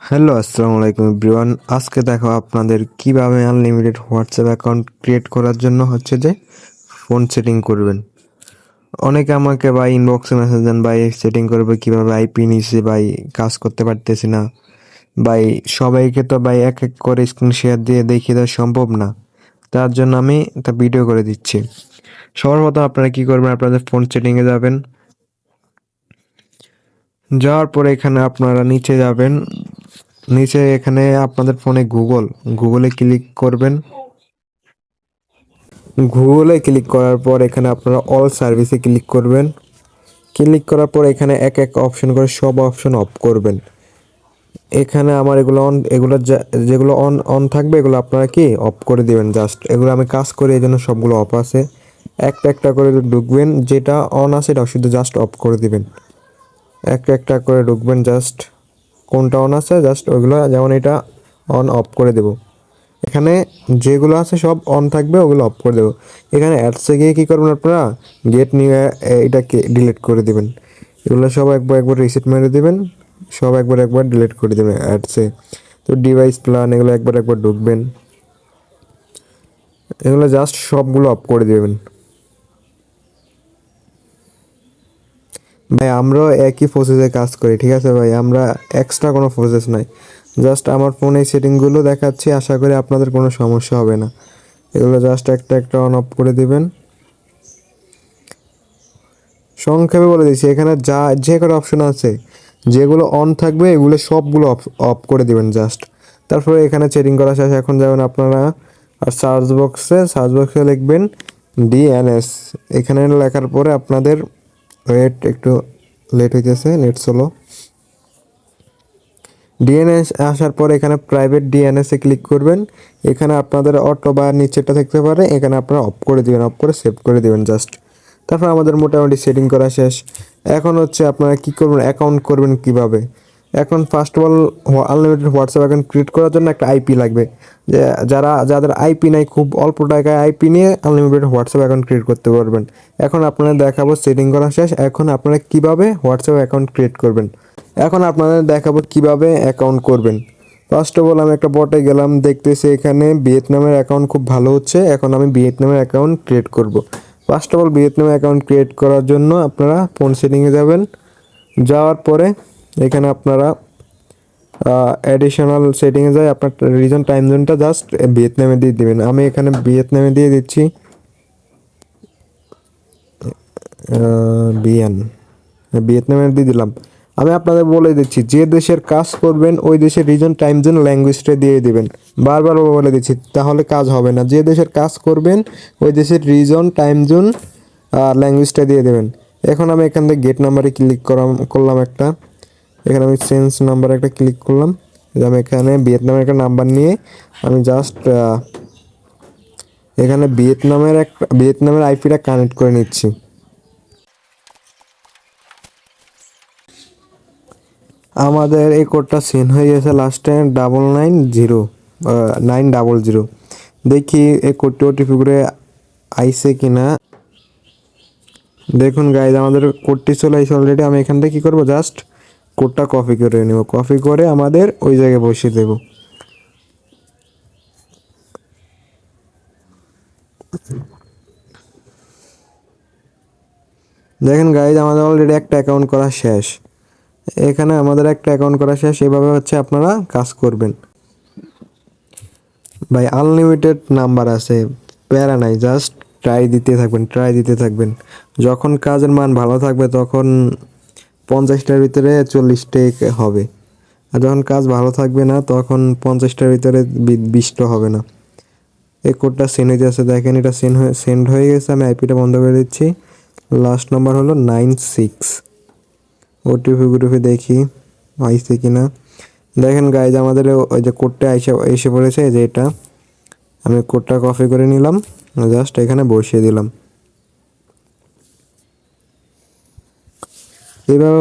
Hello, আসসালামু আলাইকুম everyone. আজকে দেখো আপনাদের কিভাবে আনলিমিটেড হোয়াটসঅ্যাপ অ্যাকাউন্ট ক্রিয়েট করার জন্য যে ফোন সেটিং করবেন। অনেকে আমাকে ভাই ইনবক্সে মেসেজ দেন, ভাই সেটিং করবে কিভাবে, আইপি নিচে ভাই কাজ করতে পারতেছি না ভাই। সবাইকে তো ভাই এক এক করে স্ক্রিন শেয়ার দিয়ে দেখিয়ে দেওয়া সম্ভব না, তার জন্য আমি একটা ভিডিও করে দিচ্ছি। সবার প্রথম আপনারা কি করবেন, আপনাদের ফোন সেটিংয়ে যাবেন। যাওয়ার পরে এখানে আপনারা নিচে যাবেন। নিচে এখানে আপনাদের ফোনে গুগলে ক্লিক করবেন। গুগলে ক্লিক করার পর এখানে আপনারা অল সার্ভিসে ক্লিক করবেন। ক্লিক করার পর এখানে এক এক অপশন করে সব অপশন অফ করবেন। এখানে আমার এগুলো অন, যেগুলো অন অন থাকবে এগুলো আপনারা কি অফ করে দিবেন। জাস্ট এগুলো আমি কাজ করি, এই জন্য সবগুলো অফ আছে। একটা একটা করে ঢুকবেন, যেটা অন আছে এটা শুধু জাস্ট অফ করে দিবেন। একটা একটা করে ঢুকবেন, জাস্ট কোনটা অন আছে জাস্ট ওইগুলো, যেমন এটা অন অফ করে দেব। এখানে যেগুলো আছে সব অন থাকবে, ওগুলো অফ করে দেবো। এখানে অ্যাডসে গিয়ে কী করবেন আপনারা, গেট নিয়ে এটাকে ডিলিট করে দিবেন। এগুলো সব একবার একবার রিসেট মেরে দেবেন, সব একবার একবার ডিলিট করে দেবেন অ্যাডসে। তো ডিভাইস প্ল্যান এগুলো একবার একবার ঢুকবেন, এগুলো জাস্ট সবগুলো অফ করে দেবেন। ভাই আমরাও একই প্রসেসে কাজ করি, ঠিক আছে ভাই, আমরা এক্সট্রা কোনো প্রসেস নাই। জাস্ট আমার ফোনে এই সেটিংগুলো দেখাচ্ছি, আশা করি আপনাদের কোনো সমস্যা হবে না। এগুলো জাস্ট একটা একটা অন অফ করে দিবেন। সংক্ষেপে বলে দিচ্ছি, এখানে যে কটা অপশন আছে যেগুলো অন থাকবে এগুলো সবগুলো অফ অফ করে দিবেন জাস্ট। তারপরে এখানে সেটিং করা শেষ। এখন যাবেন আপনারা আর সার্চ বক্সে লিখবেন ডিএনএস। এখানে লেখার পরে আপনাদের ওয়েট একটু লেট হইতেছে, নেট স্লো। ডিএনএস আসার পরে এখানে প্রাইভেট ডিএনএসে ক্লিক করবেন। এখানে আপনাদের অটো বা নিচেরটা থাকতে পারে, এখানে আপনারা অফ করে দিবেন, অফ করে সেভ করে দিবেন জাস্ট। তারপর আমাদের মোটামুটি সেটিং করা শেষ। এখন হচ্ছে আপনারা কী করবেন, অ্যাকাউন্ট করবেন কিভাবে। এখন first of all unlimited WhatsApp account create করার জন্য একটা আইপি লাগবে। যে যাদের আইপি নাই, খুব অল্প টাকায় আইপি নিয়ে আনলিমিটেড হোয়াটসঅ্যাপ অ্যাকাউন্ট ক্রিয়েট করতে পারবেন। এখন আপনাদের দেখাবো সেটিং করা শেষ, এখন আপনারা কিভাবে হোয়াটসঅ্যাপ অ্যাকাউন্ট ক্রিয়েট করবেন। এখন আপনাদের দেখাবো কিভাবে অ্যাকাউন্ট করবেন। ফার্স্ট অফ অল আমি একটা বটে গেলাম, দেখতেছি এখানে ভিয়েতনামের অ্যাকাউন্ট খুব ভালো হচ্ছে। এখন আমি ভিয়েতনামের অ্যাকাউন্ট ক্রিয়েট করব। ফার্স্ট অফ অল ভিয়েতনামের অ্যাকাউন্ট ক্রিয়েট করার জন্য আপনারা ফোন সেটিংয়ে যাবেন। যাওয়ার পরে এখানে আপনারা অ্যাডিশনাল সেটিংয়ে যায়, আপনার রিজন টাইম জোনটা জাস্ট ভিয়েতনামে দিয়ে দেবেন। আমি এখানে ভিয়েতনামে দিয়ে দিচ্ছি ভিয়েতনামে দিয়ে দিলাম। আমি আপনাদের বলে দিচ্ছি, যে দেশের কাজ করবেন ওই দেশের রিজন টাইম জোন ল্যাঙ্গুয়েজটা দিয়ে দিবেন। বারবার বলে দিচ্ছি, তাহলে কাজ হবে না। যে দেশের কাজ করবেন ওই দেশের রিজন টাইম জোন ল্যাঙ্গুয়েজটা দিয়ে দেবেন। এখন আমি এখান থেকে গেট নাম্বারে ক্লিক করলাম একটা। এখানে আমি চেঞ্জ নাম্বার একটা ক্লিক করলাম। আমি এখানে ভিয়েতনামের একটা নাম্বার নিয়ে আমি জাস্ট এখানে ভিয়েতনামের আইপিটা কানেক্ট করে নিচ্ছি। আমাদের এই কোডটা সেন্ড হয়ে গেছে লাস্টে 990 দেখি এই কোডটি ওটিপি করে আইসে কিনা। দেখুন গাইজ, আমাদের কোডটি চলে আসছে অলরেডি। আমি এখান থেকে কী করবো, জাস্ট কোডটা কপি করে নেব, কপি করে আমাদের ওই জায়গায় বসিয়ে দেব। দেখেন গাইজ, আমাদের অলরেডি একটা অ্যাকাউন্ট করা শেষ। এখানে আমাদের একটা অ্যাকাউন্ট করা শেষ। এভাবে হচ্ছে আপনারা কাজ করবেন। ভাই আনলিমিটেড নাম্বার আছে, প্যারা নাই, জাস্ট ট্রাই দিতে থাকবেন। যখন কাজের মান ভালো থাকবে তখন 50টার ভিতরে 40টা হবে। আর যখন কাজ ভালো থাকবে না তখন 50টার ভিতরে 20টা হবে না। এই কোডটা সেন্ড হয়ে যাচ্ছে, দেখেন এটা সেন্ড হয়ে গেছে। আমি আইপিটা বন্ধ করে দিচ্ছি। লাস্ট নাম্বার হলো 96। ওটিপি দেখি আইসে কিনা। দেখেন গাইজ, আমাদের ওই যে কোডটা এসে পড়েছে, যে এটা আমি কোডটা কপি করে নিলাম, জাস্ট এখানে বসিয়ে দিলাম। এইভাবে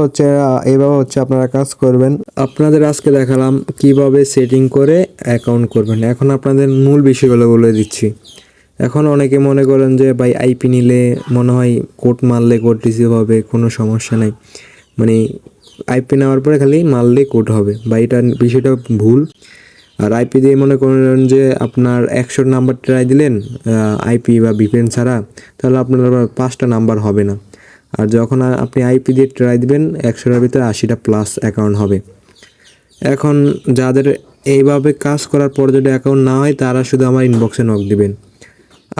হচ্ছে আপনারা কাজ করবেন। আপনাদের আজকে দেখালাম কিভাবে সেটিং করে অ্যাকাউন্ট করবেন। এখন আপনাদের মূল বিষয়গুলো বলে দিচ্ছি। এখন অনেকে মনে করেন যে ভাই আইপি নিলে মনে হয় কোড মারলে কোড রিসিভ হবে, কোনো সমস্যা নেই, মানে আইপি নেওয়ার পরে খালি মারলেই কোড হবে, বা এটা বিষয়টা ভুল। আর আইপি দিয়ে মনে করেন যে আপনার 100 নাম্বার ট্রাই দিলেন আইপি বা ভিপিএন ছাড়া, তাহলে আপনার আবার 5টা নাম্বার হবে না। আর যখন আপনি আইপি দিয়ে ট্রাই দিবেন 100টার ভিতরে 80টা প্লাস অ্যাকাউন্ট হবে। এখন যাদের এইভাবে কাজ করার পর যদি অ্যাকাউন্ট না হয় তারা শুধু আমার ইনবক্সে নক দিবেন।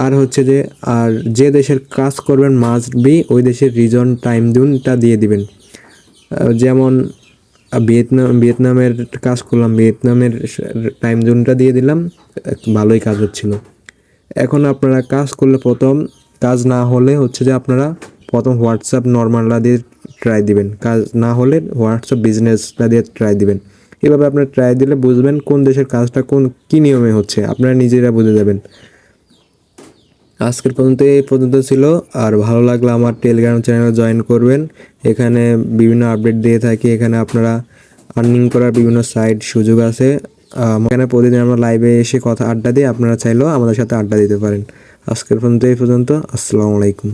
আর হচ্ছে যে যে দেশের কাজ করবেন মাস্ট বি ওই দেশের রিজন টাইম জোনটা দিয়ে দিবেন। যেমন ভিয়েতনামের কাজ করলাম, ভিয়েতনামের টাইম জোনটা দিয়ে দিলাম, ভালোই কাজ হচ্ছিল। এখন আপনারা কাজ করলে প্রথম কাজ না হলে হচ্ছে যে আপনারা প্রথম হোয়াটসঅ্যাপ নর্মালটা দিয়ে ট্রাই দিবেন, কাজ না হলে হোয়াটসঅ্যাপ বিজনেসটা দিয়ে ট্রাই দিবেন। এভাবে আপনারা ট্রাই দিলে বুঝবেন কোন দেশের কাজটা কী নিয়মে হচ্ছে, আপনারা নিজেরা বুঝে যাবেন। আজকের পর্যন্ত এই পর্যন্ত ছিল। আর ভালো লাগলে আমার টেলিগ্রাম চ্যানেলে জয়েন করবেন, এখানে বিভিন্ন আপডেট দিয়ে থাকি। এখানে আপনারা আর্নিং করার বিভিন্ন সাইট সুযোগ আছে। এখানে প্রতিদিন আমরা লাইভে এসে কথা আড্ডা দিই, আপনারা চাইলেও আমাদের সাথে আড্ডা দিতে পারেন। আজকের পর্যন্ত এই পর্যন্ত। আসসালামু আলাইকুম।